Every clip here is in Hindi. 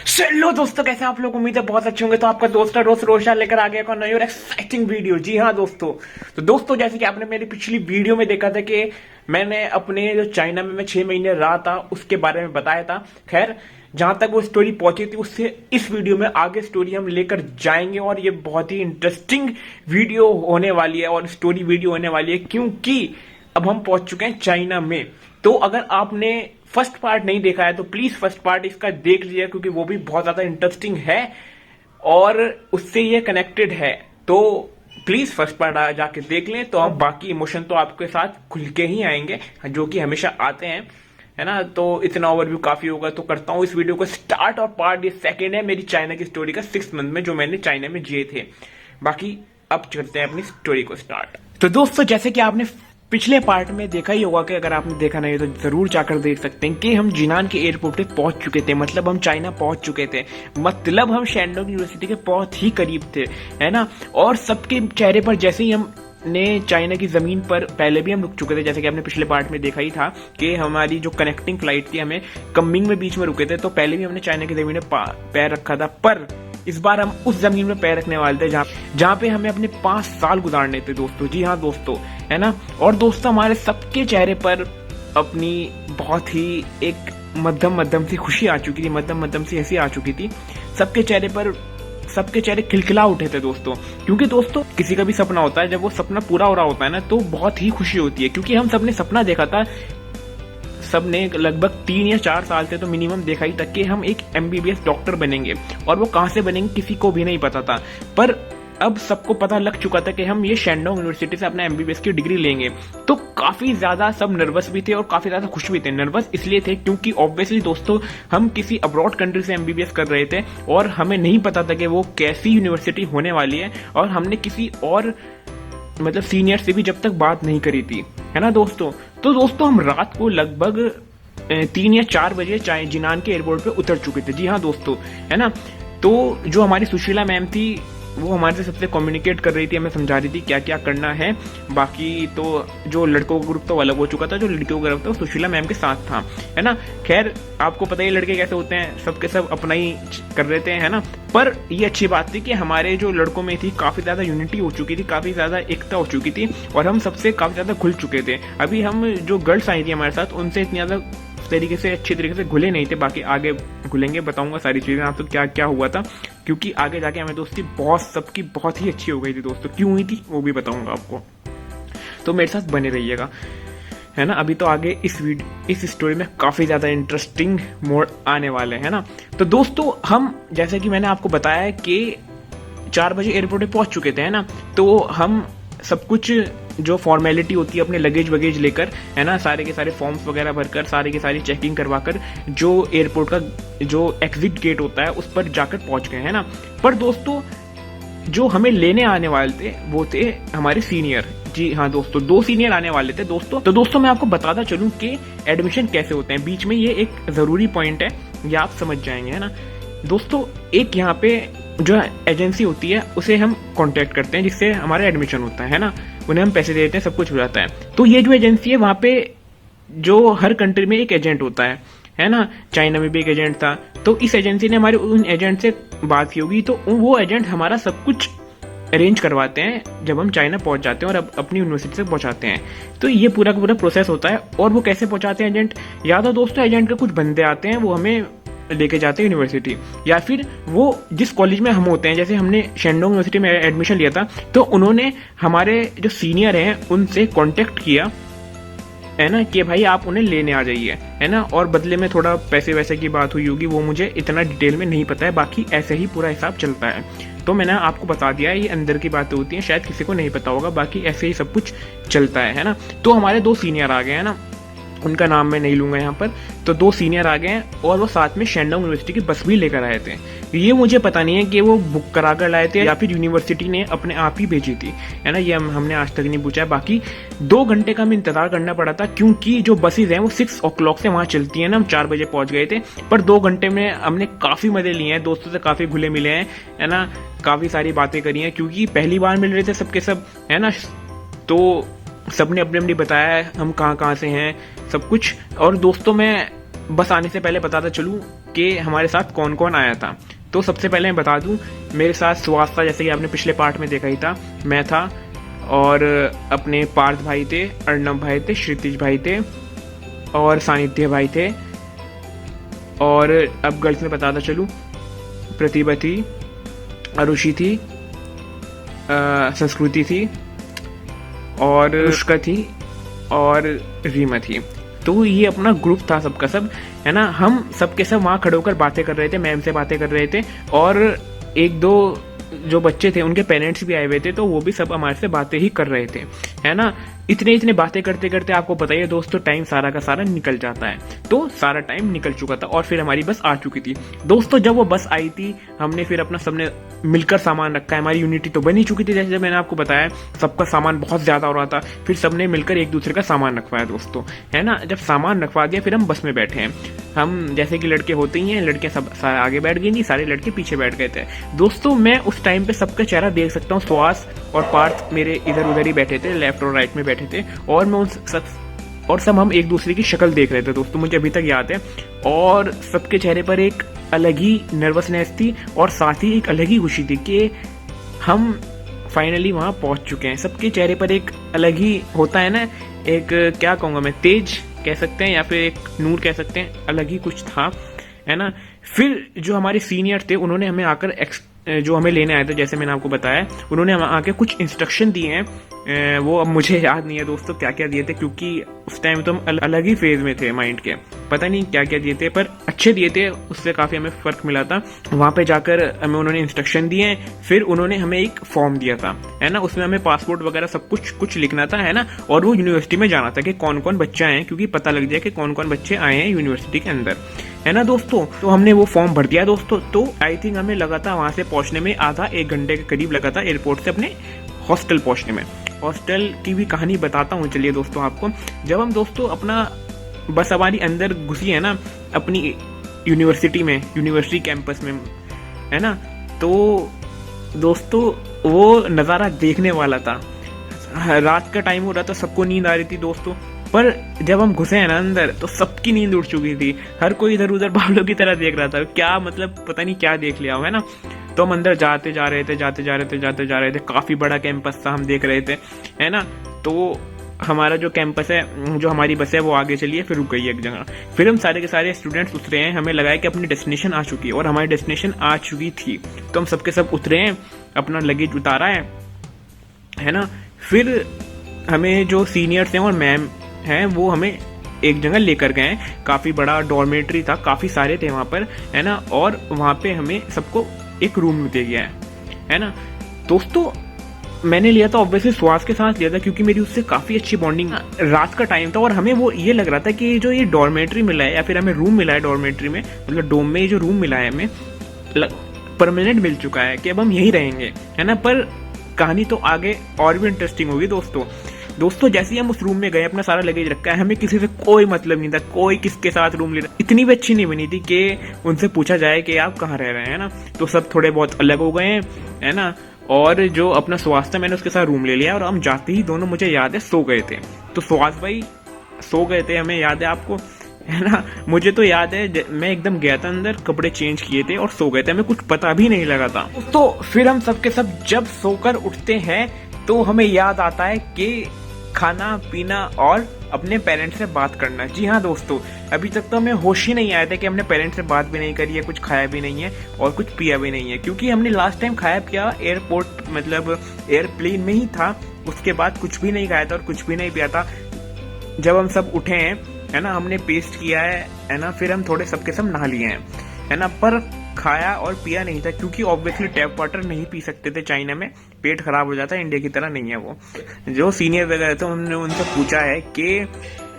चलो दोस्तों, कैसे आप लोग? उम्मीद है बहुत अच्छे होंगे। तो आपका दोस्त रोज रोशा लेकर आ गया एक नई और एक्साइटिंग वीडियो। जी हाँ दोस्तों, तो दोस्तों जैसे कि आपने मेरी पिछली वीडियो में देखा था कि मैंने अपने जो चाइना में मैं 6 महीने रहा था उसके बारे में बताया था। खैर, जहां तक वो स्टोरी पहुंची थी उससे इस वीडियो में आगे स्टोरी हम लेकर जाएंगे और ये बहुत ही इंटरेस्टिंग वीडियो होने वाली है और स्टोरी वीडियो होने वाली है, क्योंकि अब हम पहुंच चुके हैं चाइना में। तो अगर आपने फर्स्ट पार्ट नहीं देखा है तो प्लीज फर्स्ट पार्ट इसका देख लीजिए, क्योंकि वो भी बहुत ज्यादा इंटरेस्टिंग है और उससे ये कनेक्टेड है। तो प्लीज फर्स्ट पार्ट जाके देख लें, तो आप बाकी इमोशन तो आपके साथ खुल के ही आएंगे, जो कि हमेशा आते हैं, है ना। तो इतना ओवरव्यू काफी होगा, तो करता हूँ इस वीडियो को स्टार्ट। और पार्ट ये सेकेंड है मेरी चाइना की स्टोरी का, 6 मंथ में जो मैंने चाइना में जिए थे। बाकी अब करते हैं अपनी स्टोरी को स्टार्ट। तो दोस्तों, जैसे कि आपने पिछले पार्ट में देखा ही होगा, कि अगर आपने देखा नहीं तो जरूर जाकर देख सकते हैं कि हम जिनान के एयरपोर्ट पे पहुंच चुके थे। मतलब हम चाइना पहुंच चुके थे, मतलब हम शेंडोंग यूनिवर्सिटी के बहुत ही करीब थे, है ना। और सबके चेहरे पर जैसे ही हम ने चाइना की जमीन पर पहले भी हम रुक चुके थे, जैसे कि आपने पिछले पार्ट में देखा ही था कि हमारी जो कनेक्टिंग फ्लाइट थी, हमें कमिंग में बीच में रुके थे, तो पहले भी हमने चाइना की जमीन में पैर रखा था। पर इस बार हम उस जमीन में पैर रखने वाले थे जहाँ पे हमें अपने 5 साल गुजारने थे दोस्तों। जी हाँ दोस्तों, है ना। और दोस्तों, हमारे सबके चेहरे पर अपनी बहुत ही एक मध्यम सी खुशी आ चुकी थी, मध्यम सी हंसी आ चुकी थी। सबके चेहरे खिलखिला उठे थे दोस्तों, क्योंकि दोस्तों किसी का भी सपना होता है, जब वो सपना पूरा हो रहा होता है ना, तो बहुत ही खुशी होती है। क्योंकि हम सबने सपना देखा था, सबने लगभग 3 या 4 साल से तो मिनिमम देखा ही तक कि हम एक MBBS डॉक्टर बनेंगे, और वो कहां से बनेंगे किसी को भी नहीं पता था। पर अब सबको पता लग चुका था कि हम ये शेंडोंग यूनिवर्सिटी से अपना MBBS की डिग्री लेंगे। तो काफी ज्यादा सब नर्वस भी थे और काफी ज्यादा खुश भी थे। नर्वस इसलिए थे क्योंकि ऑब्वियसली दोस्तों, हम किसी अब्रॉड कंट्री से MBBS कर रहे थे और हमें नहीं पता था कि वो कैसी यूनिवर्सिटी होने वाली है, और हमने किसी और मतलब सीनियर से भी जब तक बात नहीं करी थी, है ना दोस्तों। तो दोस्तों, हम रात को लगभग 3 या 4 बजे जिनान के एयरपोर्ट पे उतर चुके थे। जी हाँ दोस्तों, है ना। तो जो हमारी सुशीला मैम थी, वो हमारे से सबसे कम्युनिकेट कर रही थी, हमें समझा रही थी क्या क्या करना है। बाकी तो जो लड़कों का ग्रुप तो अलग हो चुका था, जो लड़कियों का ग्रुप था वो सुशीला मैम के साथ था, है ना। खैर, आपको पता ही लड़के कैसे होते हैं, सबके सब अपना ही कर रहे थे, है ना। पर ये अच्छी बात थी कि हमारे जो लड़कों में थी काफी ज्यादा यूनिटी हो चुकी थी, काफी ज्यादा एकता हो चुकी थी, और हम सबसे काफी ज्यादा खुल चुके थे। अभी हम जो गर्ल्स आई थी हमारे साथ, उनसे इतनी ज्यादा अच्छी तरीके से घुले नहीं थे। बाकी आगे घुलेंगे, बताऊंगा सारी चीजें आपको क्या क्या हुआ था, क्योंकि आगे जाके हमें दोस्ती सबकी बहुत ही अच्छी हो गई थी दोस्तों। क्यों हुई थी वो भी बताऊंगा आपको, तो मेरे साथ बने रहिएगा, है ना। अभी तो आगे इस स्टोरी में काफी ज्यादा इंटरेस्टिंग मोड आने वाले हैं ना। तो दोस्तों, हम जैसे कि मैंने आपको बताया कि 4 बजे एयरपोर्ट पे पहुंच चुके थे, है ना। तो हम सब कुछ जो फॉर्मेलिटी होती है अपने लगेज वगेज लेकर, है ना, सारे के सारे फॉर्म्स वगैरह भरकर, सारी की सारी चेकिंग करवाकर, जो एयरपोर्ट का जो एग्जिट गेट होता है उस पर जाकर पहुंच गए, है ना। पर दोस्तों, जो हमें लेने आने वाले थे वो थे हमारे सीनियर। जी हाँ दोस्तों, 2 सीनियर आने वाले थे दोस्तों। तो दोस्तों, मैं आपको बताता चलूं कि एडमिशन कैसे होते हैं। बीच में ये एक जरूरी पॉइंट है, ये आप समझ जाएंगे, है ना दोस्तों। एक यहाँ पे जो एजेंसी होती है उसे हम कांटेक्ट करते हैं, जिससे हमारा एडमिशन होता है ना। उन्हें हम पैसे दे देते हैं, सब कुछ हो जाता है। तो ये जो एजेंसी है, वहां पे जो हर कंट्री में एक एजेंट होता है ना। चाइना में भी एक एजेंट था, तो इस एजेंसी ने हमारे उन एजेंट से बात की होगी, तो वो एजेंट हमारा सब कुछ अरेंज करवाते हैं जब हम चाइना पहुंच जाते हैं और अपनी यूनिवर्सिटी से पहुंचाते हैं। तो ये पूरा का पूरा प्रोसेस होता है। और वो कैसे पहुंचाते हैं एजेंट, या तो दोस्तों एजेंट के कुछ बंदे आते हैं, वो हमें लेके जाते हैं यूनिवर्सिटी, या फिर वो जिस कॉलेज में हम होते हैं, जैसे हमने शेंडोंग यूनिवर्सिटी में एडमिशन लिया था, तो उन्होंने हमारे जो सीनियर हैं उनसे कांटेक्ट किया, है ना, कि भाई आप उन्हें लेने आ जाइए, है ना। और बदले में थोड़ा पैसे वैसे की बात हुई होगी, वो मुझे इतना डिटेल में नहीं पता है। बाकी ऐसे ही पूरा हिसाब चलता है। तो मैंने आपको बता दिया है, ये अंदर की बातें होती हैं, शायद किसी को नहीं पता होगा। बाकी ऐसे ही सब कुछ चलता है ना। तो हमारे 2 सीनियर आ गए, है ना, उनका नाम मैं नहीं लूंगा यहाँ पर। तो 2 सीनियर आ गए हैं, और वो साथ में शेंडोंग यूनिवर्सिटी की बस भी लेकर आए थे। ये मुझे पता नहीं है कि वो बुक करा कर लाए थे या फिर यूनिवर्सिटी ने अपने आप ही भेजी थी, है ना। ये हमने आज तक नहीं पूछा है। बाकी 2 घंटे का हमें इंतजार करना पड़ा था, क्योंकि जो बसेज हैं वो 6 o'clock से वहां चलती है ना। हम 4 बजे पहुंच गए थे, पर 2 घंटे में हमने काफी मजे लिए हैं, दोस्तों से काफी घुले मिले हैं, है ना। काफी सारी बातें करी हैं, क्योंकि पहली बार मिल रहे थे सबके सब, है ना। तो सबने अपने अपने बताया हम कहाँ कहाँ से हैं, सब कुछ। और दोस्तों, मैं बस आने से पहले बताता चलूँ कि हमारे साथ कौन कौन आया था। तो सबसे पहले मैं बता दूं, मेरे साथ सुहास था, जैसे कि आपने पिछले पार्ट में देखा ही था। मैं था और अपने पार्थ भाई थे, अर्णव भाई थे, क्षितिज भाई थे और सानिध्य भाई थे। और अब गर्ल्स में बताता चलूँ, प्रतिभा थी, अरुषि थी, संस्कृति थी और अनुष्का थी और रीमा थी। तो ये अपना ग्रुप था सबका सब, है ना। हम सबके सब वहाँ खड़े होकर बातें कर रहे थे, मैम से बातें कर रहे थे और एक दो जो बच्चे थे उनके पेरेंट्स भी आए हुए थे, तो वो भी सब हमारे से बातें ही कर रहे थे, है ना। इतने बातें करते करते आपको पता ही है दोस्तों, टाइम सारा का सारा निकल जाता है। तो सारा टाइम निकल चुका था और फिर हमारी बस आ चुकी थी दोस्तों। जब वो बस आई थी, हमने फिर अपना सबने मिलकर सामान रखा है। हमारी यूनिटी तो बनी चुकी थी, जैसे मैंने आपको बताया, सबका सामान बहुत ज्यादा हो रहा था। फिर सबने मिलकर एक दूसरे का सामान रखवाया दोस्तों, है ना। जब सामान रखवा दिया फिर हम बस में बैठे हैं। हम जैसे कि लड़के होते ही हैं, लड़के सब आगे बैठ गई थी, सारे लड़के पीछे बैठ गए थे दोस्तों। मैं उस टाइम पे सबका चेहरा देख सकता हूँ। सुहास और पार्थ मेरे इधर उधर ही बैठे थे, लेफ्ट और राइट में बैठे थे और मैं सब हम एक दूसरे की शक्ल देख रहे थे दोस्तों, मुझे अभी तक याद है। और सबके चेहरे पर एक अलग ही नर्वसनेस थी और साथ ही एक अलग ही खुशी थी कि हम फाइनली वहां पहुंच चुके हैं। सबके चेहरे पर एक अलग ही होता है ना, एक क्या कहूंगा मैं, तेज कह सकते हैं या फिर एक नूर कह सकते हैं, अलग ही कुछ था, है ना। फिर जो हमारे सीनियर थे उन्होंने हमें आकर जो हमें लेने आए थे, जैसे मैंने आपको बताया, उन्होंने हमें आके कुछ इंस्ट्रक्शन दिए हैं। वो अब मुझे याद नहीं है दोस्तों क्या क्या दिए थे, क्योंकि उस टाइम तो हम अलग ही फेज में थे माइंड के, पता नहीं क्या क्या दिए थे, पर अच्छे दिए थे, उससे काफी हमें फर्क मिला था। वहां पे जाकर हमें उन्होंने इंस्ट्रक्शन दिए। फिर उन्होंने हमें एक फॉर्म दिया था, है ना, उसमें हमें पासपोर्ट वगैरह सब कुछ लिखना था, है ना। और वो यूनिवर्सिटी में जाना था कि कौन कौन बच्चे आए हैं, क्योंकि पता लग जाए कि कौन कौन बच्चे आए हैं यूनिवर्सिटी के अंदर, है ना दोस्तों। तो हमने वो फॉर्म भर दिया दोस्तों। तो आई थिंक हमें लगा था वहां से पहुंचने में आधा एक घंटे के करीब लगा था, एयरपोर्ट से अपने हॉस्टल पहुंचने में। हॉस्टल की भी कहानी बताता हूँ चलिए दोस्तों आपको। जब हम दोस्तों अपना बस हमारी अंदर घुसी है ना अपनी यूनिवर्सिटी में, यूनिवर्सिटी कैंपस में, है ना, तो दोस्तों वो नज़ारा देखने वाला था। रात का टाइम हो रहा था, सबको नींद आ रही थी दोस्तों, पर जब हम घुसे हैं ना अंदर तो सबकी नींद उड़ चुकी थी। हर कोई इधर उधर बावलों की तरह देख रहा था, क्या मतलब पता नहीं क्या देख लिया हो, है ना। तो हम अंदर जाते जा रहे थे। काफी बड़ा कैंपस था, हम देख रहे थे, है ना। तो हमारा जो कैंपस है, जो हमारी बस है, वो आगे चली है, फिर रुक गई एक जगह। फिर हम सारे के सारे स्टूडेंट्स उतरे हैं, हमें लगा है कि अपनी डेस्टिनेशन आ चुकी है, और हमारी डेस्टिनेशन आ चुकी थी। तो हम सबके सब उतरे हैं, अपना लगेज उतारा है ना। फिर हमें जो सीनियर्स हैं और मैम हैं वो हमें एक जगह लेकर गए। काफी बड़ा डॉर्मेट्री था, काफी सारे थे वहां पर, है ना। और वहां पे हमें सबको एक रूम दे गया है ना दोस्तों। मैंने लिया था ऑब्वियसली सुहास के साथ लिया था, क्योंकि मेरी उससे काफी अच्छी बॉन्डिंग। रात का टाइम था और हमें वो ये लग रहा था कि जो ये डॉर्मेट्री मिला है या फिर हमें रूम मिला है डॉर्मेट्री में, मतलब डोम में जो रूम मिला है हमें परमानेंट मिल चुका है कि अब हम यही रहेंगे, है ना। पर कहानी तो आगे और भी इंटरेस्टिंग होगी दोस्तों। जैसे ही हम उस रूम में गए, अपना सारा लगेज रखा है, हमें किसी से कोई मतलब नहीं था, कोई किसके साथ रूम ले रहा। इतनी भी अच्छी नहीं बनी थी कि उनसे पूछा जाए कि आप कहाँ रह रहे हैं, ना। तो सब थोड़े बहुत अलग हो गए हैं, है ना। और जो अपना सुहास था, मैंने उसके साथ रूम ले लिया और हम जाते ही दोनों, मुझे याद है, सो गए थे। तो सुहास भाई सो गए थे, हमें याद है, आपको, है ना। मुझे तो याद है मैं एकदम गया था अंदर, कपड़े चेंज किए थे और सो गए थे, हमें कुछ पता भी नहीं लगा था। तो फिर हम सबके सब जब सोकर उठते हैं तो हमें याद आता है कि खाना पीना और अपने पेरेंट्स से बात करना। जी हाँ दोस्तों, अभी तक तो हमें होश ही नहीं आया था कि हमने पेरेंट्स से बात भी नहीं करी है, कुछ खाया भी नहीं है और कुछ पिया भी नहीं है, क्योंकि हमने लास्ट टाइम खाया पिया एयरपोर्ट, मतलब एयरप्लेन में ही था। उसके बाद कुछ भी नहीं खाया था और कुछ भी नहीं पिया था। जब हम सब उठे हैं, है ना, हमने पेस्ट किया है ना, फिर हम थोड़े सबके सब नहा लिए हैं, है ना। पर खाया और पिया नहीं था, क्योंकि ऑब्वियसली टैप वाटर नहीं पी सकते थे चाइना में, पेट खराब हो जाता है, इंडिया की तरह नहीं है वो। जो सीनियर वगैरह थे उन्होंने उनसे पूछा है कि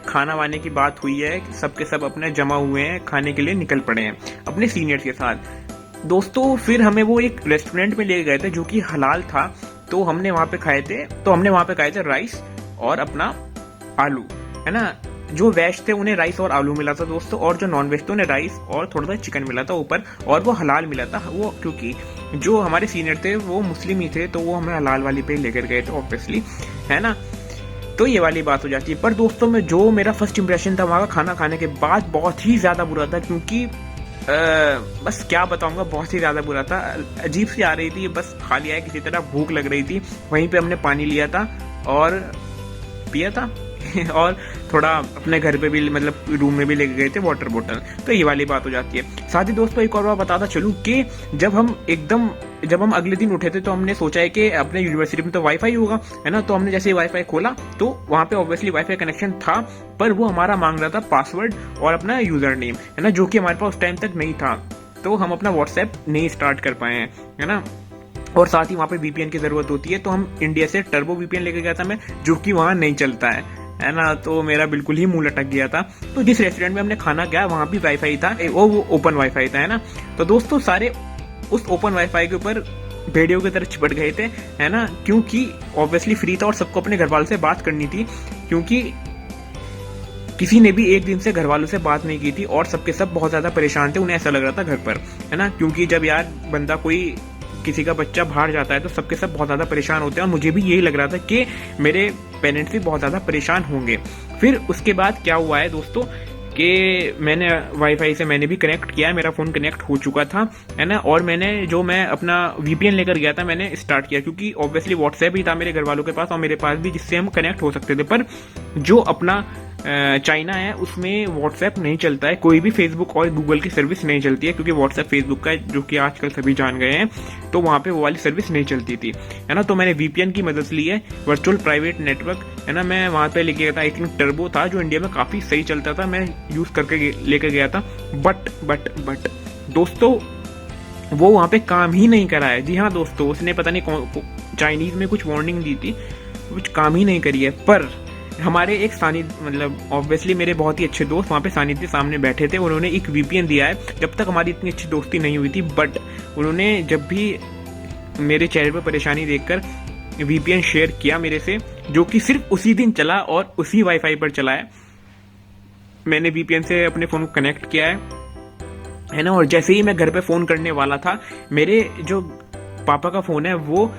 खाना वाने की बात हुई है, सबके सब अपने जमा हुए हैं, खाने के लिए निकल पड़े हैं अपने सीनियर्स के साथ दोस्तों। फिर हमें वो एक रेस्टोरेंट में ले गए थे जो कि हलाल था, तो हमने वहां पे खाए थे राइस और अपना आलू, है ना। जो वेज थे उन्हें राइस और आलू मिला था दोस्तों, और जो नॉन वेज थे उन्हें राइस और थोड़ा सा चिकन मिला था ऊपर, और वो हलाल मिला था। वो क्योंकि जो हमारे सीनियर थे वो मुस्लिम ही थे, तो वो हमें हलाल वाली पे लेकर गए थे ऑब्वियसली, है ना। तो ये वाली बात हो जाती है। पर दोस्तों में जो मेरा फर्स्ट इंप्रेशन था वहाँ का खाना खाने के बाद बहुत ही ज़्यादा बुरा था, क्योंकि बस क्या बताऊंगा, बहुत ही ज़्यादा बुरा था। अजीब सी आ रही थी, बस खा लिया है किसी तरह, भूख लग रही थी। वहीं पे हमने पानी लिया था और पिया था और थोड़ा अपने घर पे भी, मतलब रूम में भी लेके गए थे वाटर बोतल। तो ये वाली बात हो जाती है। साथ ही दोस्तों एक और बात बताता चलूँ कि जब हम अगले दिन उठे थे तो हमने सोचा है कि अपने यूनिवर्सिटी में तो वाईफाई होगा, है ना। तो हमने जैसे ही वाईफाई खोला तो वहाँ पे ऑब्वियसली वाईफाई कनेक्शन था, पर वो हमारा मांग रहा था पासवर्ड और अपना यूजर नेम, है ना, जो कि हमारे पास उस टाइम तक नहीं था। तो हम अपना व्हाट्सएप नहीं स्टार्ट कर पाए हैं, है ना। और साथ ही वहाँ पे वीपीएन की जरूरत होती है, तो हम इंडिया से टर्बो वीपीएन लेके गया था मैं, जो कि वहाँ नहीं चलता है ना। तो मेरा बिल्कुल ही मुंह लटक गया था। तो जिस रेस्टोरेंट में हमने खाना गया वहाँ भी वाईफाई था, वो ओपन वाईफाई था, है ना। तो दोस्तों सारे उस ओपन वाईफाई के ऊपर भेड़ियों की तरह चिपट गए थे, है ना, क्योंकि ऑब्वियसली फ्री था और सबको अपने घर वालों से बात करनी थी, क्योंकि किसी ने भी एक दिन से घर वालों से बात नहीं की थी और सबके सब बहुत ज्यादा परेशान थे। उन्हें ऐसा लग रहा था घर पर, है ना, क्योंकि जब यार बंदा कोई किसी का बच्चा बाहर जाता है तो सबके सब बहुत ज्यादा परेशान होते हैं, और मुझे भी यही लग रहा था कि मेरे पेरेंट्स भी बहुत ज्यादा परेशान होंगे। फिर उसके बाद क्या हुआ है दोस्तों कि मैंने वाईफाई से मैंने भी कनेक्ट किया, मेरा फोन कनेक्ट हो चुका था, है ना। और मैं अपना वीपीएन लेकर गया था, मैंने स्टार्ट किया, क्योंकि ऑब्वियसली व्हाट्सएप ही था मेरे घर वालों के पास और मेरे पास भी, जिससे हम कनेक्ट हो सकते थे। पर जो अपना चाइना है उसमें व्हाट्सएप नहीं चलता है, कोई भी फेसबुक और गूगल की सर्विस नहीं चलती है, क्योंकि व्हाट्सएप फेसबुक का जो कि आजकल सभी जान गए हैं, तो वहाँ पे वो वाली सर्विस नहीं चलती थी, है ना। तो मैंने वीपीएन की मदद ली है, वर्चुअल प्राइवेट नेटवर्क, है ना। मैं वहाँ पे लेके गया था, आई थिंक टर्बो था, जो इंडिया में काफी सही चलता था, मैं यूज करके लेकर गया था। बट दोस्तों वो वहाँ पे काम ही नहीं करा है। जी हाँ दोस्तों, उसने पता नहीं चाइनीज में कुछ वार्निंग दी थी, कुछ काम ही नहीं करी है। पर हमारे एक सानिध्य, मतलब ऑब्वियसली मेरे बहुत ही अच्छे दोस्त वहाँ पे सानिध्य सामने बैठे थे, उन्होंने एक वीपीएन दिया है। जब तक हमारी इतनी अच्छी दोस्ती नहीं हुई थी, बट उन्होंने जब भी मेरे चेहरे पर परेशानी देखकर वीपीएन शेयर किया मेरे से, जो कि सिर्फ उसी दिन चला और उसी वाईफाई पर चला है। मैंने वीपीएन से अपने फोन को कनेक्ट किया है ना। और जैसे ही मैं घर पे फोन करने वाला था, मेरे जो पापा का फोन है वो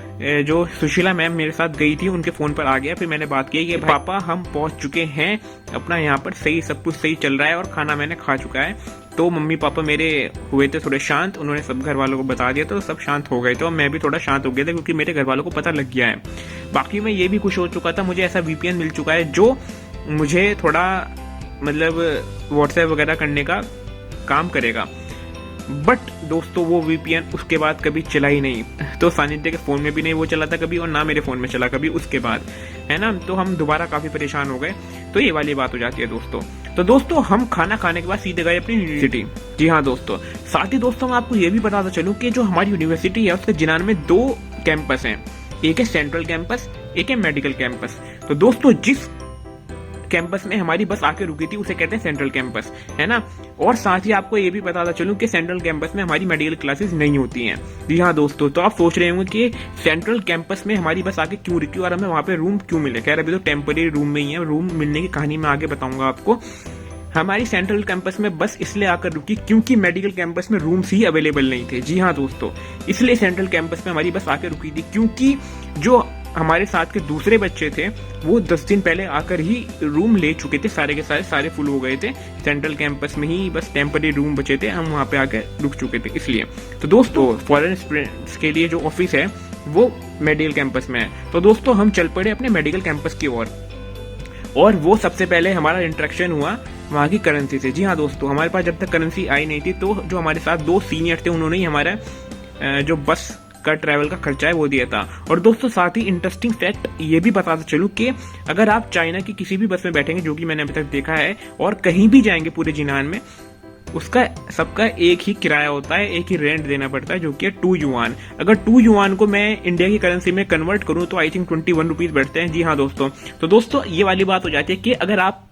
जो सुशीला मैम मेरे साथ गई थी उनके फोन पर आ गया। फिर मैंने बात की कि पापा हम पहुंच चुके हैं अपना, यहाँ पर सही सब कुछ सही चल रहा है और खाना मैंने खा चुका है। तो मम्मी पापा मेरे हुए थे थोड़े शांत, उन्होंने सब घर वालों को बता दिया तो सब शांत हो गए। तो मैं भी थोड़ा शांत हो गया था, क्योंकि मेरे घर वालों को पता लग गया है। बाकी मैं ये भी खुश हो चुका था, मुझे ऐसा वीपीएन मिल चुका है जो मुझे थोड़ा मतलब व्हाट्सएप वगैरह करने का काम करेगा। बट दोस्तों वो वीपीएन उसके बाद कभी चला ही नहीं। तो सानिध्य के फोन में भी नहीं वो चला था कभी, और ना मेरे फोन में चला कभी उसके बाद, है ना। तो हम दोबारा काफी परेशान हो गए। तो ये वाली बात हो जाती है दोस्तों। तो दोस्तों हम खाना खाने के बाद सीधे गए अपनी यूनिवर्सिटी। जी हाँ दोस्तों, साथ ही दोस्तों मैं आपको ये भी बताता चलूँ कि जो हमारी यूनिवर्सिटी है उसके जिनान में 2 कैंपस हैं, एक है सेंट्रल कैंपस, एक है मेडिकल कैंपस। तो दोस्तों जिस कैंपस में हमारी बस आके रुकी थी उसे कहते हैं सेंट्रल कैंपस, है ना। और साथ ही आपको ये भी बताता चलूं कि सेंट्रल कैंपस में हमारी मेडिकल क्लासेस नहीं होती हैं। जी हाँ दोस्तों, तो आप सोच रहे होंगे कि सेंट्रल कैंपस में हमारी बस आके क्यों रुकी और हमें वहां पे रूम क्यों मिले। खैर अभी तो टेम्पररी रूम में ही है, रूम मिलने की कहानी मैं आगे बताऊंगा आपको। हमारी सेंट्रल कैंपस में बस इसलिए आकर रुकी क्योंकि मेडिकल कैंपस में रूम्स ही अवेलेबल नहीं थे। जी हाँ दोस्तों, इसलिए सेंट्रल कैंपस में हमारी बस आकर रुकी थी, क्योंकि जो हमारे साथ के दूसरे बच्चे थे वो 10 दिन पहले आकर ही रूम ले चुके थे, सारे के सारे फुल हो गए थे। सेंट्रल कैंपस में ही बस टेम्पररी रूम बचे थे, हम वहाँ पे आकर रुक चुके थे इसलिए। तो दोस्तों फॉरेन स्टूडेंट्स के लिए जो ऑफिस है वो मेडिकल कैंपस में है। तो दोस्तों हम चल पड़े अपने मेडिकल कैंपस की ओर, और वो सबसे पहले हमारा इंटरेक्शन हुआ वहाँ की करेंसी से। जी हाँ दोस्तों, हमारे पास जब तक करेंसी आई नहीं थी, तो जो हमारे साथ 2 सीनियर थे उन्होंने ही हमारा जो बस का ट्रैवल का खर्चा है वो दिया था। और दोस्तों साथ ही इंटरेस्टिंग फैक्ट ये भी बताता चलूं कि अगर आप चाइना की किसी भी बस में बैठेंगे, जो कि मैंने अभी तक देखा है, और कहीं भी जाएंगे पूरे जिनान में, उसका सबका एक ही किराया होता है, एक ही रेंट देना पड़ता है, जो कि है 2 युआन। अगर 2 युआन को मैं इंडिया की करेंसी में कन्वर्ट करूं तो आई थिंक 21 रुपीज बैठते हैं। जी हाँ दोस्तों, तो दोस्तों ये वाली बात हो जाती है कि अगर आप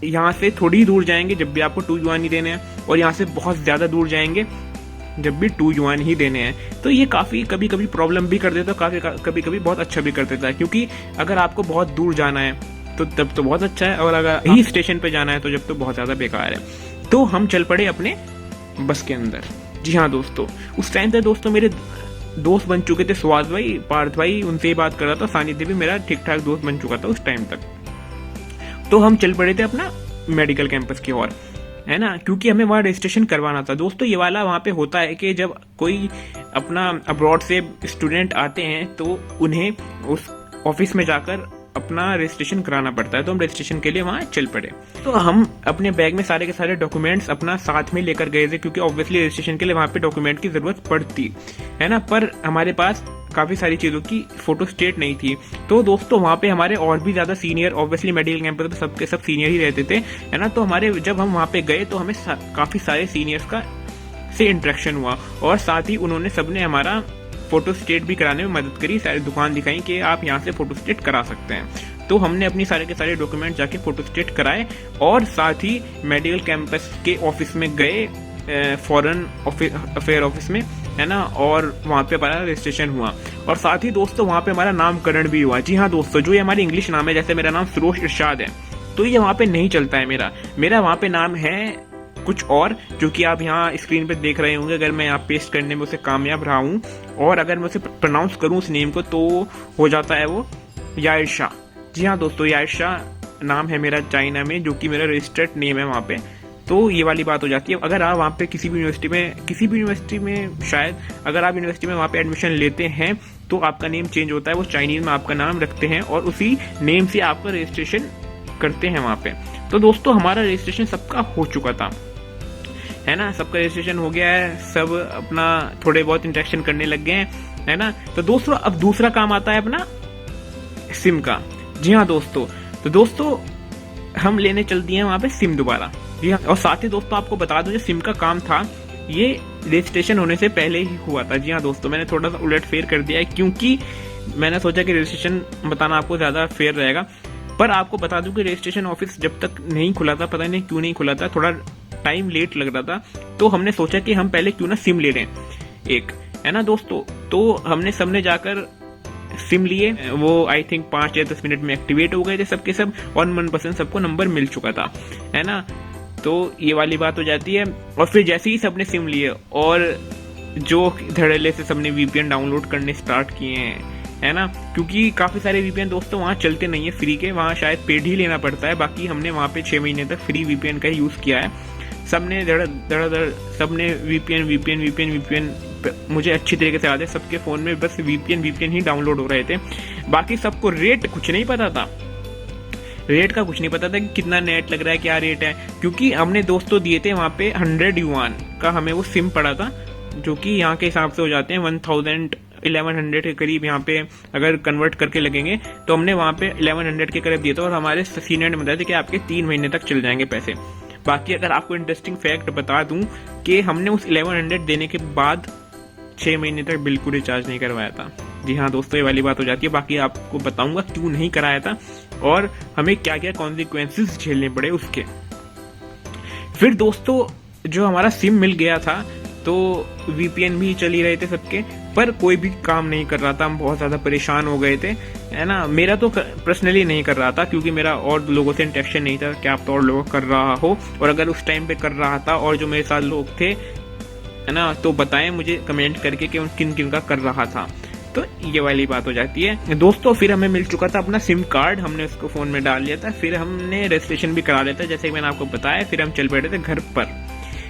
यहाँ से थोड़ी दूर जाएंगे जब भी आपको 2 युआन ही देने हैं, और यहाँ से बहुत ज्यादा दूर जाएंगे जब भी 2 युआन ही देने हैं, तो ये काफी कभी कभी प्रॉब्लम भी कर देता है, कभी कभी बहुत अच्छा भी कर देता है। क्योंकि अगर आपको बहुत दूर जाना है तो तब तो बहुत अच्छा है, और अगर ही स्टेशन पे जाना है तो जब तो बहुत ज्यादा बेकार है। तो हम चल पड़े अपने बस के अंदर। जी हाँ दोस्तों, उस टाइम पे दोस्तों मेरे दोस्त बन चुके थे, सुहास भाई, पार्थ भाई, उनसे ही बात कर रहा था। सानिध्य भी मेरा ठीक ठाक दोस्त बन चुका था उस टाइम तक। तो हम चल पड़े थे अपना मेडिकल कैंपस की ओर, है ना, क्योंकि हमें वहाँ रजिस्ट्रेशन करवाना था। दोस्तों ये वाला वहाँ पे होता है कि जब कोई अपना अब्रॉड से स्टूडेंट आते हैं तो उन्हें उस ऑफिस में जाकर अपना रजिस्ट्रेशन कराना पड़ता है। तो हम रजिस्ट्रेशन के लिए वहाँ चल पड़े। तो हम अपने बैग में सारे के सारे डॉक्यूमेंट्स अपना साथ में लेकर गए थे, क्योंकि ऑब्वियसली रजिस्ट्रेशन के लिए वहाँ पे डॉक्यूमेंट की जरूरत पड़ती है ना। पर हमारे पास काफी सारी चीजों की फोटो स्टेट नहीं थी। तो दोस्तों वहाँ पे हमारे और भी ज्यादा सीनियर, ऑब्वियसली मेडिकल कैंपस तो सबके सब सीनियर ही रहते थे, है ना। तो हमारे जब हम वहाँ पे गए तो हमें काफी सारे सीनियर्स का से इंटरेक्शन हुआ, और साथ ही उन्होंने सबने हमारा फोटो स्टेट भी कराने में मदद करी। सारी दुकान दिखाई कि आप यहाँ से फोटो स्टेट करा सकते हैं। तो हमने अपनी सारे के सारे डॉक्यूमेंट जाके फोटो स्टेट कराए, और साथ ही मेडिकल कैंपस के ऑफिस में गए, फॉरेन अफेयर ऑफिस में, है ना, और वहाँ पे हमारा रजिस्ट्रेशन हुआ। और साथ ही दोस्तों वहाँ पे हमारा नामकरण भी हुआ। जी हाँ दोस्तों, जो ये हमारी इंग्लिश नाम है, जैसे मेरा नाम सरोज इरशाद है, तो ये वहाँ पे नहीं चलता है। मेरा वहाँ पे नाम है कुछ और, जो कि आप यहाँ स्क्रीन पे देख रहे होंगे। अगर मैं यहाँ पेस्ट करने में उसे कामयाब रहा हूँ, और अगर मैं उसे प्रोनाउंस करूँ उस नेम को, तो हो जाता है वो याहिर शाह। जी हाँ दोस्तों, याहिर शाह नाम है मेरा चाइना में, जो कि मेरा रजिस्टर्ड नेम है वहाँ पे। तो ये वाली बात हो जाती है। अगर आप वहाँ पे किसी भी यूनिवर्सिटी में शायद अगर आप यूनिवर्सिटी में वहाँ पे एडमिशन लेते हैं तो आपका नेम चेंज होता है, वो चाइनीज में आपका नाम रखते हैं और उसी नेम से आपका रजिस्ट्रेशन करते हैं वहाँ पे। तो दोस्तों हमारा रजिस्ट्रेशन सबका हो चुका था, है ना, सबका रजिस्ट्रेशन हो गया है, सब अपना थोड़े बहुत इंटरेक्शन करने लग गए हैं, है ना। तो दोस्तों अब दूसरा काम आता है अपना सिम का। जी हाँ दोस्तों, तो दोस्तों हम लेने चल दिए वहाँ पे सिम दोबारा। जी हाँ, और साथ ही दोस्तों आपको बता दूं, जो सिम का काम था ये रजिस्ट्रेशन होने से पहले ही हुआ था। जी हाँ दोस्तों, मैंने थोड़ा सा उलट फेर कर दिया है, क्योंकि मैंने सोचा कि रजिस्ट्रेशन बताना आपको ज्यादा फेयर रहेगा। पर आपको बता दूं कि रजिस्ट्रेशन ऑफिस जब तक नहीं खुला था, पता नहीं क्यों नहीं खुला था, थोड़ा टाइम लेट लग रहा था, तो हमने सोचा कि हम पहले क्यों ना सिम ले लें एक, है ना दोस्तों। तो हमने सबने जाकर सिम लिए, वो आई थिंक 5 या 10 मिनट में एक्टिवेट हो गए थे सबके सब, और मनपसंद सबको नंबर मिल चुका था, है ना। तो ये वाली बात हो जाती है। और फिर जैसे ही सबने सिम लिए और जो धड़ल्ले से सबने वीपीएन डाउनलोड करने स्टार्ट किए हैं, है ना, क्योंकि काफी सारे वीपीएन दोस्तों वहाँ चलते नहीं है फ्री के, वहाँ शायद पेड ही लेना पड़ता है। बाकी हमने वहाँ पे 6 महीने तक फ्री वीपीएन का ही यूज किया है। सबने धड़ाधड़ सबने वीपीएन मुझे अच्छी तरीके से याद है, सबके फोन में बस वीपीएन ही डाउनलोड हो रहे थे। बाकी सबको रेट कुछ नहीं पता था, रेट का कुछ नहीं पता था कि कितना नेट लग रहा है, क्या रेट है, क्योंकि हमने दोस्तों दिए थे वहाँ पे 100 युआन का हमें वो सिम पड़ा था, जो कि यहाँ के हिसाब से हो जाते हैं 1100 के करीब। यहाँ पे अगर कन्वर्ट करके लगेंगे तो हमने वहाँ पे 1100 के करीब दिया था, और हमारे सीनियर ने बताया था कि आपके 3 महीने तक चल जाएंगे पैसे। बाकी अगर आपको इंटरेस्टिंग फैक्ट बता दूं कि हमने उस 1100 देने के बाद 6 महीने तक बिल्कुल रिचार्ज नहीं करवाया था। जी हाँ दोस्तों, ये वाली बात हो जाती है। बाकी आपको बताऊंगा क्यों नहीं कराया था और हमें क्या क्या कॉन्सिक्वेंसेस झेलने पड़े उसके। फिर दोस्तों जो हमारा सिम मिल गया था, तो वीपीएन भी चल ही रहे थे सबके, पर कोई भी काम नहीं कर रहा था। हम बहुत ज्यादा परेशान हो गए थे, है ना। मेरा तो पर्सनली नहीं कर रहा था, क्योंकि मेरा और लोगों से इंटरेक्शन नहीं था। क्या आप तो और लोगों कर रहा हो, और अगर उस टाइम पे कर रहा था और जो मेरे साथ लोग थे, है ना, तो बताएं मुझे कमेंट करके कि किन किन का कर रहा था। तो ये वाली बात हो जाती है दोस्तों। फिर हमें मिल चुका था अपना सिम कार्ड, हमने उसको फोन में डाल लिया था। फिर हमने रजिस्ट्रेशन भी करा लिया था, जैसे कि मैंने आपको बताया। फिर हम चल पड़े थे घर पर।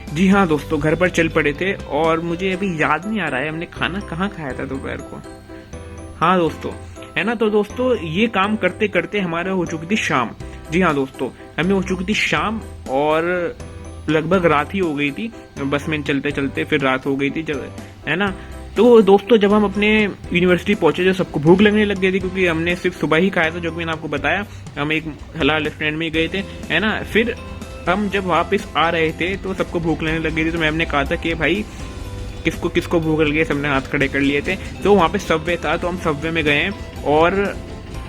जी हाँ दोस्तों, घर पर चल पड़े थे, और मुझे अभी याद नहीं आ रहा है हमने खाना कहाँ खाया था दोपहर को। हाँ दोस्तों, है ना। तो दोस्तों ये काम करते करते हमारा हो चुकी थी शाम। जी हाँ दोस्तों, हमें हो चुकी थी शाम, और लगभग रात ही हो गई थी। बस में चलते चलते फिर रात हो गई थी, जब, है ना। तो दोस्तों जब हम अपने यूनिवर्सिटी पहुंचे, जो सबको भूख लगने लग गई थी, क्योंकि हमने सिर्फ सुबह ही खाया था, जो कि मैंने आपको बताया। हम एक हलाल रेस्टोरेंट में गए थे, है ना। फिर हम जब वापस आ रहे थे तो सबको भूख लगने लग गई थी। तो मैम ने कहा था कि भाई किसको किसको भूख लगी है, सबने हाथ खड़े कर लिए थे। तो वहाँ पे सबवे था, तो हम सबवे में गए, और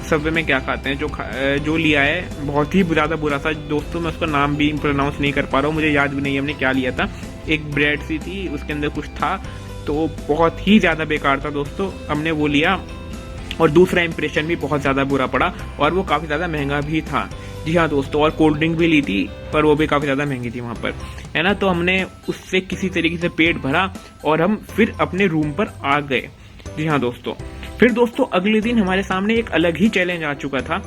सबवे में क्या खाते हैं, जो लिया है बहुत ही ज्यादा बुरा था दोस्तों। मैं उसका नाम भी प्रोनाउंस नहीं कर पा रहा हूँ, मुझे याद भी नहीं है हमने क्या लिया था। एक ब्रेड सी थी, उसके अंदर कुछ था, तो बहुत ही ज्यादा बेकार था दोस्तों। हमने वो लिया, और दूसरा इंप्रेशन भी बहुत ज्यादा बुरा पड़ा, और वो काफी ज्यादा महंगा भी था। जी हाँ दोस्तों, और कोल्ड ड्रिंक भी ली थी, पर वो भी काफी ज्यादा महंगी थी वहां पर, है ना। तो हमने उससे किसी तरीके से पेट भरा, और हम फिर अपने रूम पर आ गए। जी हाँ दोस्तों, फिर दोस्तों अगले दिन हमारे सामने एक अलग ही चैलेंज आ चुका था,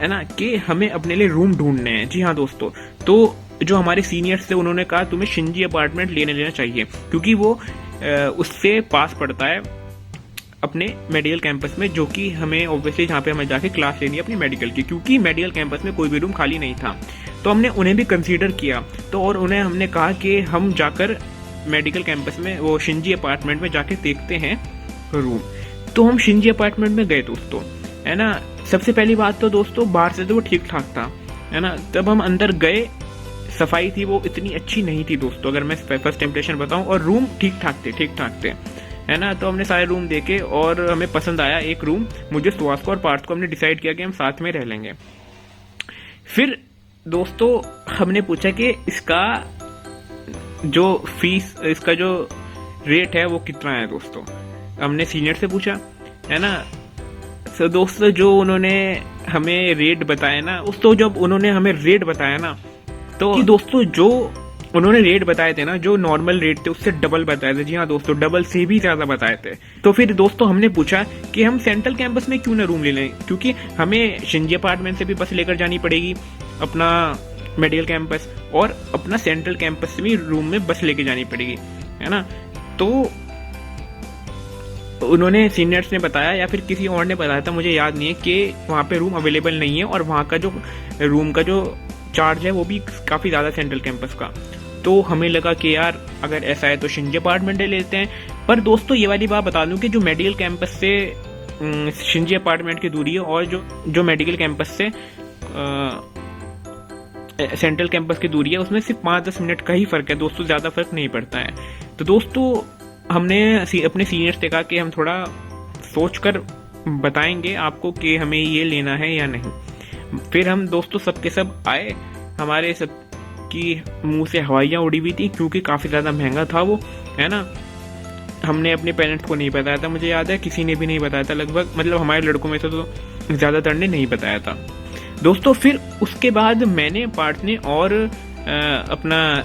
है ना, कि हमें अपने लिए रूम ढूंढने हैं। जी हाँ दोस्तों, तो जो हमारे सीनियर्स थे उन्होंने कहा तुम्हें शिंजी अपार्टमेंट लेना चाहिए, क्योंकि वो उससे पास पड़ता है अपने मेडिकल कैंपस में, जो कि हमें ऑब्वियसली जहाँ पे हमें जाके क्लास लेनी है अपनी मेडिकल की, क्योंकि मेडिकल कैंपस में कोई भी रूम खाली नहीं था। तो हमने उन्हें भी कंसीडर किया, तो और उन्हें हमने कहा कि हम जाकर मेडिकल कैंपस में वो शिंजी अपार्टमेंट में जाके देखते हैं रूम। तो हम शिंजी अपार्टमेंट में गए दोस्तों, है ना। सबसे पहली बात तो दोस्तों बाहर से तो वो ठीक ठाक था, है ना। तब हम अंदर गए, सफाई थी वो इतनी अच्छी नहीं थी दोस्तों, अगर मैं फर्स्ट इंप्रेशन बताऊं, और रूम ठीक ठाक थे, है ना। तो हमने सारे रूम देखे और हमें पसंद आया एक रूम, मुझे, सुहास को और पार्थ को। हमने डिसाइड किया कि हम साथ में रह लेंगे। फिर दोस्तों हमने पूछा कि इसका जो फीस, इसका जो रेट है वो कितना है दोस्तों। हमने सीनियर से पूछा, है ना। तो दोस्तों जो उन्होंने हमें रेट बताया ना, जब उन्होंने हमें रेट बताया ना, तो दोस्तों जो उन्होंने रेट बताए थे ना, जो नॉर्मल रेट थे उससे डबल बताए थे। जी हाँ दोस्तों, डबल से भी ज्यादा बताए थे। तो फिर दोस्तों हमने पूछा कि हम सेंट्रल कैंपस में क्यों ना रूम ले लें, क्योंकि हमें शिंजी अपार्टमेंट से भी बस लेकर जानी पड़ेगी अपना मेडिकल कैंपस, और अपना सेंट्रल कैंपस से भी रूम में बस लेके जानी पड़ेगी, है ना। तो उन्होंने, सीनियर्स ने बताया या फिर किसी और ने बताया था, मुझे याद नहीं है, कि वहाँ पे रूम अवेलेबल नहीं है, और वहाँ का जो रूम का जो चार्ज है वो भी काफी ज्यादा सेंट्रल कैंपस का। तो हमें लगा कि यार अगर ऐसा है तो शिंजी अपार्टमेंट ले लेते हैं। पर दोस्तों ये वाली बात बता दूं कि जो मेडिकल कैंपस से शिंजी अपार्टमेंट की दूरी है, और जो मेडिकल कैंपस से सेंट्रल कैंपस की दूरी है, उसमें सिर्फ 5-10 मिनट का ही फर्क है दोस्तों, ज्यादा फर्क नहीं पड़ता है। तो दोस्तों हमने अपने सीनियर से कहा कि हम थोड़ा सोच कर बताएंगे आपको कि हमें ये लेना है या नहीं। फिर हम दोस्तों सबके सब आए, हमारे सब की मुंह से हवाइयाँ उड़ी हुई थी, क्योंकि काफ़ी ज़्यादा महंगा था वो, है ना। हमने अपने पेरेंट्स को नहीं बताया था, मुझे याद है किसी ने भी नहीं बताया था लगभग, मतलब हमारे लड़कों में से तो ज़्यादातर ने नहीं बताया था दोस्तों। फिर उसके बाद मैंने, पार्थ ने और अपना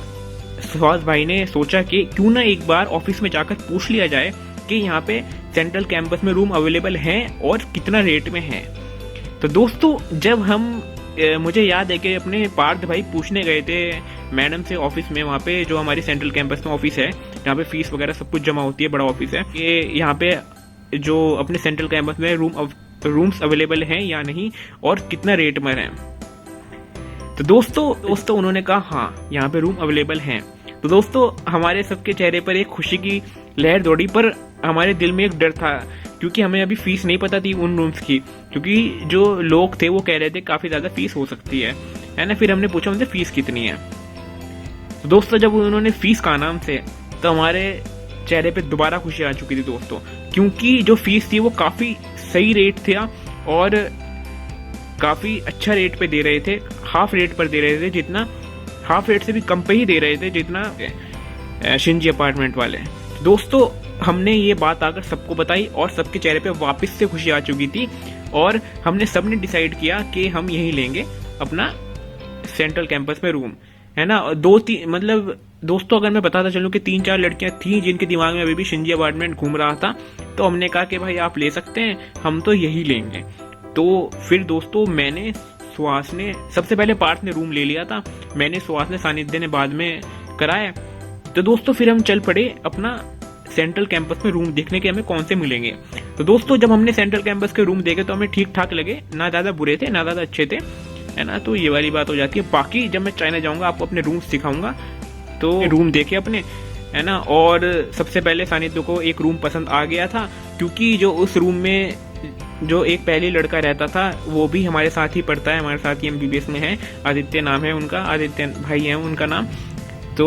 सुहास भाई ने सोचा कि क्यों ना एक बार ऑफिस में जाकर पूछ लिया जाए कि यहाँ पे सेंट्रल कैंपस में रूम अवेलेबल हैं और कितना रेट में है। तो दोस्तों जब हम, मुझे याद है कि अपने पार्थ भाई पूछने गए थे मैडम से ऑफिस में, वहाँ पे जो हमारी सेंट्रल कैंपस में ऑफिस है, जहाँ पे फीस वगैरह सब कुछ जमा होती है, बड़ा ऑफिस है, कि यहाँ पे जो अपने सेंट्रल कैंपस में रूम्स अवेलेबल हैं या नहीं, और कितना रेट में है। तो दोस्तों उन्होंने कहा हाँ यहाँ पे रूम अवेलेबल हैं। तो दोस्तों हमारे सबके चेहरे पर एक खुशी की लहर दौड़ी, पर हमारे दिल में एक डर था, क्योंकि हमें अभी फीस नहीं पता थी उन रूम्स की, क्योंकि जो लोग थे वो कह रहे थे काफी ज्यादा फीस हो सकती है ना। फिर हमने पूछा उनसे फीस कितनी है। तो दोस्तों जब उन्होंने फीस कहा नाम से, तो हमारे चेहरे पे दोबारा खुशी आ चुकी थी दोस्तों, क्योंकि जो फीस थी वो काफी सही रेट था, और काफी अच्छा रेट पे दे रहे थे, हाफ रेट पर दे रहे थे, जितना हाफ रेट से भी कम पे ही दे रहे थे जितना शिंजी अपार्टमेंट वाले। दोस्तों हमने ये बात आकर सबको बताई, और सबके चेहरे पे वापस से खुशी आ चुकी थी, और हमने सबने डिसाइड किया कि हम यही लेंगे अपना सेंट्रल कैंपस में रूम, है ना। 2-3 मतलब दोस्तों अगर मैं बताता चलूं कि 3-4 लड़कियां थी जिनके दिमाग में अभी भी शिंजी अपार्टमेंट घूम रहा था, तो हमने कहा कि भाई आप ले सकते हैं, हम तो यही लेंगे। तो फिर दोस्तों मैंने, सुहास ने, सबसे पहले पार्थ ने रूम ले लिया था, मैंने, सुहास ने, सानिध्य ने बाद में कराया। तो दोस्तों फिर हम चल पड़े अपना सेंट्रल कैंपस में रूम देखने के हमें कौन से मिलेंगे। तो दोस्तों जब हमने सेंट्रल कैंपस के रूम देखे तो हमें ठीक ठाक लगे, ना ज्यादा बुरे थे ना ज्यादा अच्छे थे, है ना। तो ये वाली बात हो जाती है। बाकी जब मैं चाइना जाऊंगा आपको अपने रूम्स दिखाऊंगा, तो रूम देखे अपने, है ना। और सबसे पहले सानिध्य को एक रूम पसंद आ गया था, क्योंकि जो उस रूम में जो एक पहले लड़का रहता था वो भी हमारे साथ ही पढ़ता है, हमारे साथ ही MBBS में है, आदित्य नाम है उनका, आदित्य भाई है उनका नाम। तो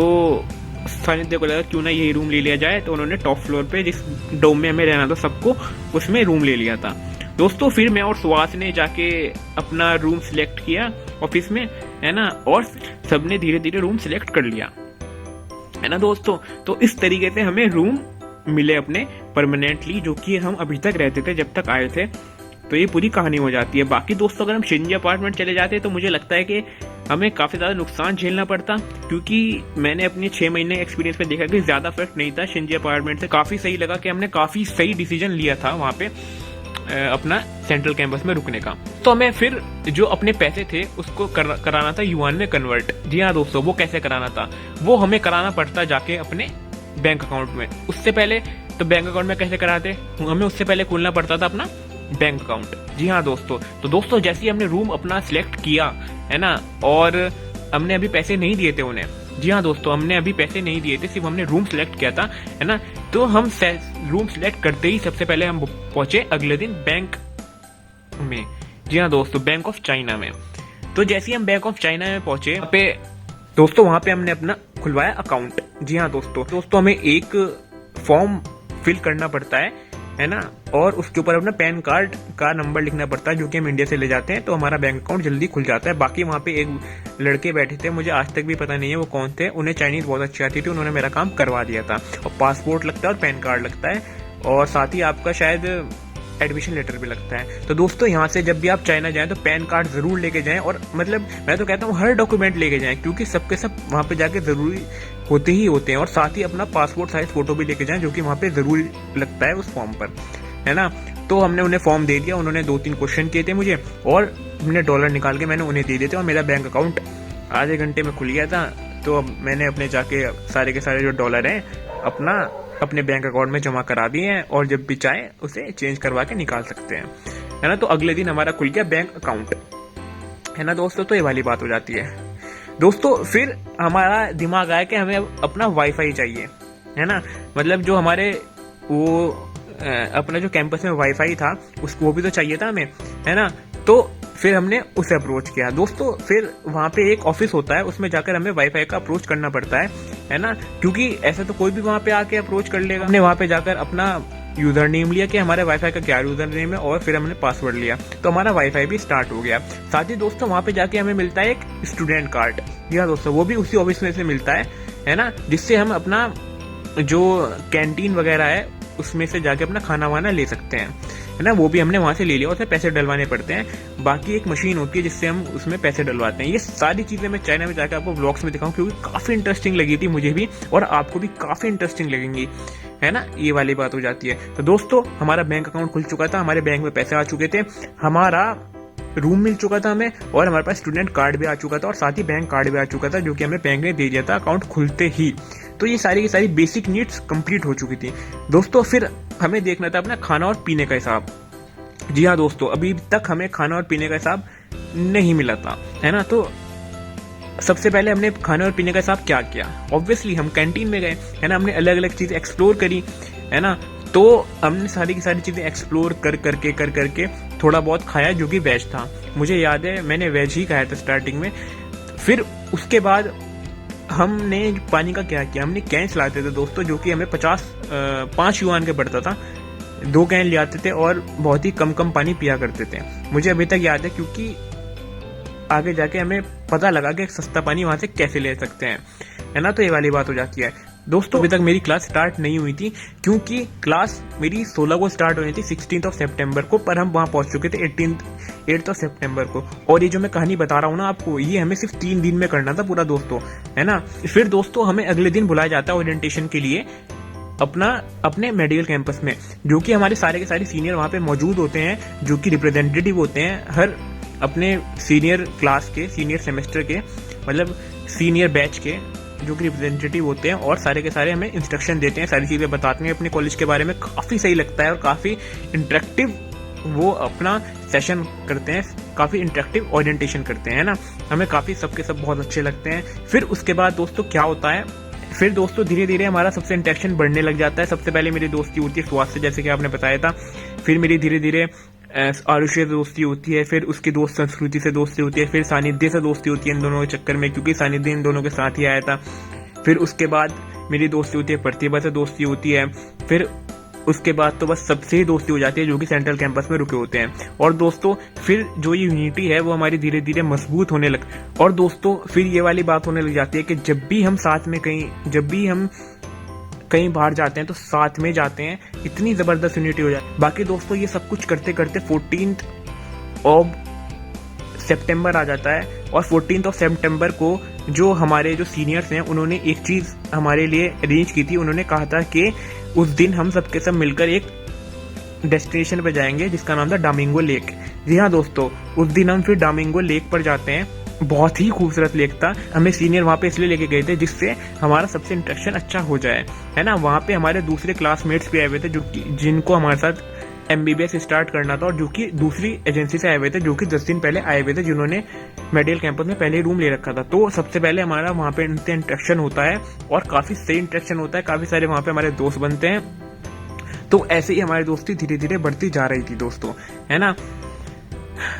सानिध्य को लगा क्यों ना यही रूम ले लिया जाए, तो उन्होंने टॉप फ्लोर पे जिस डोम में हमें रहना था सबको, उसमें रूम ले लिया था दोस्तों। फिर मैं और सुहास ने जाके अपना रूम सिलेक्ट किया ऑफिस में, है ना, और सबने धीरे धीरे रूम सिलेक्ट कर लिया, है ना दोस्तों। तो इस तरीके से हमें रूम मिले अपने परमानेंटली, जो कि हम अभी तक रहते थे जब तक आए थे। तो ये पूरी कहानी हो जाती है। बाकी दोस्तों अगर हम शिंजी अपार्टमेंट चले जाते तो मुझे लगता है कि हमें काफी ज्यादा नुकसान झेलना पड़ता, क्योंकि मैंने अपने 6 महीने एक्सपीरियंस में देखा कि ज्यादा फर्क नहीं था शिंजी अपार्टमेंट से। काफी सही लगा कि हमने काफी सही डिसीजन लिया था वहां पे अपना सेंट्रल कैंपस में रुकने का। दोस्तों हमें फिर जो अपने पैसे थे उसको कराना था युआन में कन्वर्ट। जी हाँ दोस्तों, वो कैसे कराना था, वो हमें कराना पड़ता जाके अपने बैंक अकाउंट में। उससे पहले तो बैंक अकाउंट में कैसे कराते, हमें उससे पहले खोलना पड़ता था अपना बैंक अकाउंट। जी हाँ दोस्तों, तो दोस्तों जैसे ही हमने रूम अपना सिलेक्ट किया है ना, और हमने अभी पैसे नहीं दिए थे उन्हें। जी हाँ दोस्तों, हमने अभी पैसे नहीं दिए थे, सिर्फ हमने रूम सिलेक्ट किया था, है ना। तो हम रूम सिलेक्ट करते ही सबसे पहले हम पहुंचे अगले दिन बैंक में। जी हाँ दोस्तों, बैंक ऑफ चाइना में। तो जैसे ही हम बैंक ऑफ चाइना में पहुंचे वहां पे हमने अपना खुलवाया अकाउंट। जी हाँ दोस्तों हमें एक फॉर्म फिल करना पड़ता है ना, और उसके ऊपर अपना पैन कार्ड का नंबर लिखना पड़ता है, जो कि हम इंडिया से ले जाते हैं, तो हमारा बैंक अकाउंट जल्दी खुल जाता है। बाकी वहाँ पे एक लड़के बैठे थे, मुझे आज तक भी पता नहीं है वो कौन थे, उन्हें चाइनीज बहुत अच्छी आती थी, उन्होंने मेरा काम करवा दिया था। और पासपोर्ट लगता है और पैन कार्ड लगता है, और साथ ही आपका शायद एडमिशन लेटर भी लगता है। तो दोस्तों यहाँ से जब भी आप चाइना जाएं तो पैन कार्ड जरूर लेके जाएं, और मतलब मैं तो कहता हूँ हर डॉक्यूमेंट लेके जाएं, क्योंकि सबके सब वहाँ पे जाके जरूरी होते ही होते हैं। और साथ ही अपना पासपोर्ट साइज फोटो भी लेके जाएं, जो कि वहाँ पे जरूरी लगता है उस फॉर्म पर, है ना। तो हमने उन्हें फॉर्म दे दिया, उन्होंने 2-3 क्वेश्चन किए थे मुझे, और हमने डॉलर निकाल के मैंने उन्हें दे दिए थे, और मेरा बैंक अकाउंट आधे घंटे में खुल गया था। तो अब मैंने अपने जाके सारे के सारे जो डॉलर हैं अपने बैंक अकाउंट में जमा करा दिए हैं, और जब भी चाहे उसे चेंज करवा के निकाल सकते हैं, है ना। तो अगले दिन हमारा खुल गया बैंक अकाउंट, है ना दोस्तों। तो ये वाली बात हो जाती है दोस्तों। फिर हमारा दिमाग आया कि हमें अपना वाईफाई चाहिए, है ना। मतलब जो हमारे वो अपना जो कैंपस में वाईफाई था उसको वो भी तो चाहिए था हमें, है ना। तो फिर हमने उसे अप्रोच किया दोस्तों। फिर वहाँ पे एक ऑफिस होता है, उसमें जाकर हमें वाईफाई का अप्रोच करना पड़ता है ना, क्योंकि ऐसा तो कोई भी वहाँ पे आके अप्रोच कर लेगा। हमने वहाँ पे जाकर अपना यूजर नेम लिया कि हमारे वाईफाई का क्या यूजर नेम है, और फिर हमने पासवर्ड लिया, तो हमारा वाईफाई भी स्टार्ट हो गया। साथ ही दोस्तों वहाँ पे जाके हमें मिलता है एक स्टूडेंट कार्ड। जी हाँ दोस्तों, वो भी उसी ऑफिस में से मिलता है ना, जिससे हम अपना जो कैंटीन वगैरह है उसमें से जाके अपना खाना वाना ले सकते हैं, है ना। वो भी हमने वहां से ले लिया, उसमें पैसे डलवाने पड़ते हैं। बाकी एक मशीन होती है जिससे हम उसमें पैसे डलवाते हैं। ये सारी चीजें मैं चाइना में जाकर आपको व्लॉग्स में दिखाऊं, क्योंकि काफी इंटरेस्टिंग लगी थी मुझे भी, और आपको भी काफी इंटरेस्टिंग लगेंगी, है ना। ये वाली बात हो जाती है। तो दोस्तों हमारा बैंक अकाउंट खुल चुका था, हमारे बैंक में पैसे आ चुके थे, हमारा रूम मिल चुका था हमें, और हमारे पास स्टूडेंट कार्ड भी आ चुका था, और साथ ही बैंक कार्ड भी आ चुका था, जो कि हमें बैंक ने दे दिया था अकाउंट खुलते ही। तो ये सारी की सारी बेसिक नीड्स कंप्लीट हो चुकी थी दोस्तों। फिर हमें देखना था अपना खाना और पीने का हिसाब। जी हाँ दोस्तों, अभी तक हमें खाना और पीने का हिसाब नहीं मिला था, है ना। तो सबसे पहले हमने खाने और पीने का हिसाब क्या किया, ऑब्वियसली हम कैंटीन में गए, है ना। हमने अलग अलग चीजें एक्सप्लोर करी, है ना। तो हमने सारी की सारी चीजें एक्सप्लोर कर करके थोड़ा बहुत खाया, जो कि वेज था। मुझे याद है मैंने वेज ही खाया था स्टार्टिंग में। फिर उसके बाद हमने पानी का क्या किया, हमने कैंस लाते थे दोस्तों, जो कि हमें 5 युआन के पड़ता था। 2 कैन ले आते थे और बहुत ही कम पानी पिया करते थे। मुझे अभी तक याद है, क्योंकि आगे जाके हमें पता लगा कि सस्ता पानी वहां से कैसे ले सकते हैं, है ना। तो ये वाली बात हो जाती है दोस्तों। अभी तक मेरी क्लास स्टार्ट नहीं हुई थी, क्योंकि क्लास मेरी 16 को स्टार्ट होनी थी, 16 सितंबर को, पर हम वहां पहुंच चुके थे 8 सितंबर को। और ये जो मैं कहानी बता रहा हूँ ना आपको, ये हमें सिर्फ 3 दिन में करना था पूरा दोस्तों, है ना। फिर दोस्तों हमें अगले दिन बुलाया जाता है ओरिएंटेशन के लिए अपने मेडिकल कैंपस में, जो कि हमारे सारे के सारे सीनियर वहां पे मौजूद होते हैं, जो कि रिप्रेजेंटेटिव होते हैं हर अपने सीनियर क्लास के, सीनियर सेमेस्टर के, मतलब सीनियर बैच के, जो कि रिप्रेजेंटेटिव होते हैं, और सारे के सारे हमें इंस्ट्रक्शन देते हैं, सारी चीजें बताते हैं अपने कॉलेज के बारे में। काफी सही लगता है और काफी इंटरेक्टिव वो अपना सेशन करते हैं, काफी इंटरेक्टिव ओरिएंटेशन करते हैं, ना। हमें काफी सबके सब बहुत अच्छे लगते हैं। फिर उसके बाद दोस्तों क्या होता है, फिर दोस्तों धीरे धीरे हमारा सबसे इंटरेक्शन बढ़ने लग जाता है। सबसे पहले मेरी दोस्ती होती है सुहास से, जैसे कि आपने बताया था। फिर मेरी धीरे धीरे आरुष से दोस्ती होती है, फिर उसकी दोस्त संस्कृति से दोस्ती होती है, फिर सानिध्य से दोस्ती होती है इन दोनों के चक्कर में, क्योंकि सानिध्य इन दोनों के साथ ही आया था। फिर उसके बाद मेरी दोस्ती होती है प्रतिभा से दोस्ती होती है। फिर उसके बाद तो बस सबसे ही दोस्ती हो जाती है, जो कि सेंट्रल कैंपस में रुके होते हैं। और दोस्तों फिर जो ये यूनिटी है वो हमारी धीरे धीरे मजबूत होने लग, और दोस्तों फिर ये वाली बात होने लग जाती है कि जब भी हम साथ में जब भी हम कहीं बाहर जाते हैं तो साथ में जाते हैं, इतनी जबरदस्त यूनिटी हो जाती है। बाकी दोस्तों ये सब कुछ करते करते 14 सितंबर आ जाता है, और 14 सितंबर को जो हमारे जो सीनियर्स हैं उन्होंने एक चीज हमारे लिए अरेंज की थी। उन्होंने कहा था कि उस दिन हम सबके सब मिलकर एक डेस्टिनेशन पे जाएंगे जिसका नाम था डामिंगो लेक। जी हाँ दोस्तों, उस दिन हम फिर डामिंगो लेक पर जाते हैं। बहुत ही खूबसूरत लेक था। हमें सीनियर वहाँ पे इसलिए लेके गए थे जिससे हमारा सबसे इंटरेक्शन अच्छा हो जाए, है ना। वहाँ पे हमारे दूसरे क्लासमेट्स भी आए हुए थे जो कि जिनको हमारे साथ MBBS स्टार्ट करना था और जो कि दूसरी एजेंसी से आए हुए थे, जो कि 10 दिन पहले आए हुए थे, जिन्होंने मेडिकल कैंपस में पहले रूम ले रखा था। तो सबसे पहले हमारा वहाँ पे इनसे इंटरेक्शन होता है और काफी सही इंटरेक्शन होता है। काफी सारे वहाँ पे हमारे दोस्त बनते हैं। तो ऐसे ही हमारी दोस्ती धीरे धीरे बढ़ती जा रही थी दोस्तों, है ना।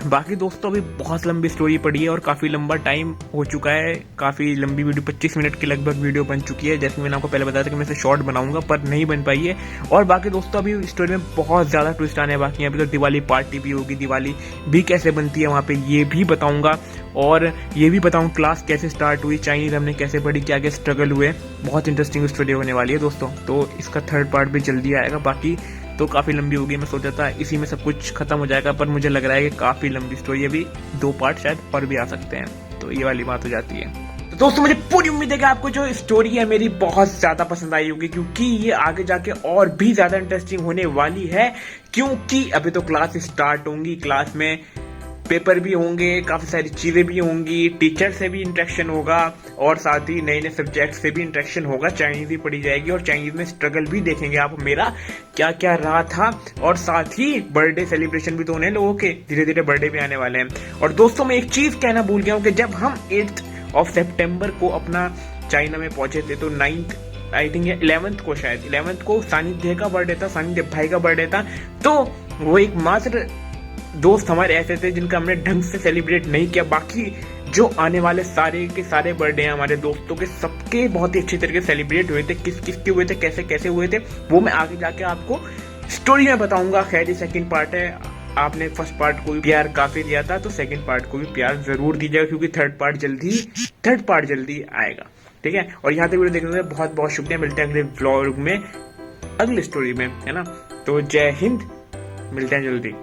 बाकी दोस्तों अभी बहुत लंबी स्टोरी पड़ी है और काफी लंबा टाइम हो चुका है। काफी लंबी वीडियो 25 मिनट की लगभग वीडियो बन चुकी है। जैसे मैंने आपको पहले बताया था कि मैं इसे शॉर्ट बनाऊंगा, पर नहीं बन पाई है। और बाकी दोस्तों अभी स्टोरी में बहुत ज्यादा ट्विस्ट आने बाकी है। अभी तो दिवाली पार्टी भी होगी, दिवाली भी कैसे बनती है वहाँ पे ये भी बताऊंगा। और ये भी बताऊँ क्लास कैसे स्टार्ट हुई, चाइनीज हमने कैसे पढ़ी, क्या क्या स्ट्रगल हुए। बहुत इंटरेस्टिंग स्टोरी होने वाली है दोस्तों। तो इसका 3rd पार्ट भी जल्दी आएगा। बाकी तो काफी लंबी होगी, मैं सोचा था इसी में सब कुछ खत्म हो जाएगा, पर मुझे लग रहा है कि काफी लंबी स्टोरी, अभी 2 पार्ट शायद और भी आ सकते हैं। तो ये वाली बात हो जाती है। तो दोस्तों मुझे पूरी उम्मीद है कि आपको जो स्टोरी है मेरी बहुत ज्यादा पसंद आई होगी, क्योंकि ये आगे जाके और भी ज्यादा इंटरेस्टिंग होने वाली है। क्योंकि अभी तो क्लास स्टार्ट होंगी, क्लास में पेपर भी होंगे, काफी सारी चीजें भी होंगी, टीचर से भी इंटरेक्शन होगा और साथ ही नए नए सब्जेक्ट से भी इंटरेक्शन होगा। चाइनीज भी पढ़ी जाएगी और चाइनीज में स्ट्रगल भी देखेंगे आप मेरा क्या क्या रहा था। और साथ ही बर्थडे सेलिब्रेशन भी तो होने लोगों के, धीरे धीरे बर्थडे भी आने वाले हैं। और दोस्तों मैं एक चीज कहना भूल गया हूँ कि जब हम 8 सितंबर को अपना चाइना में पहुंचे थे तो 9 आई थिंक 11th को, शायद 11th को सानिध्य का बर्थडे था, सानिध्य भाई का बर्थडे था। तो वो एक मात्र दोस्त हमारे ऐसे थे जिनका हमने ढंग से सेलिब्रेट नहीं किया। बाकी जो आने वाले सारे के सारे बर्थडे हैं हमारे दोस्तों के, सबके बहुत ही अच्छी तरीके से सेलिब्रेट हुए थे। किस किस के हुए थे, कैसे कैसे हुए थे, वो मैं आगे जाके आपको स्टोरी में बताऊंगा। खैर ये 2nd पार्ट है। आपने 1st पार्ट को भी प्यार काफी दिया था, तो 2nd पार्ट को भी प्यार जरूर दीजिएगा, क्योंकि 3rd पार्ट जल्दी आएगा। ठीक है। और यहाँ तक वीडियो देखने के लिए बहुत बहुत शुक्रिया। मिलते हैं अगले व्लॉग में, अगली स्टोरी में, है ना। तो जय हिंद, मिलते हैं जल्दी।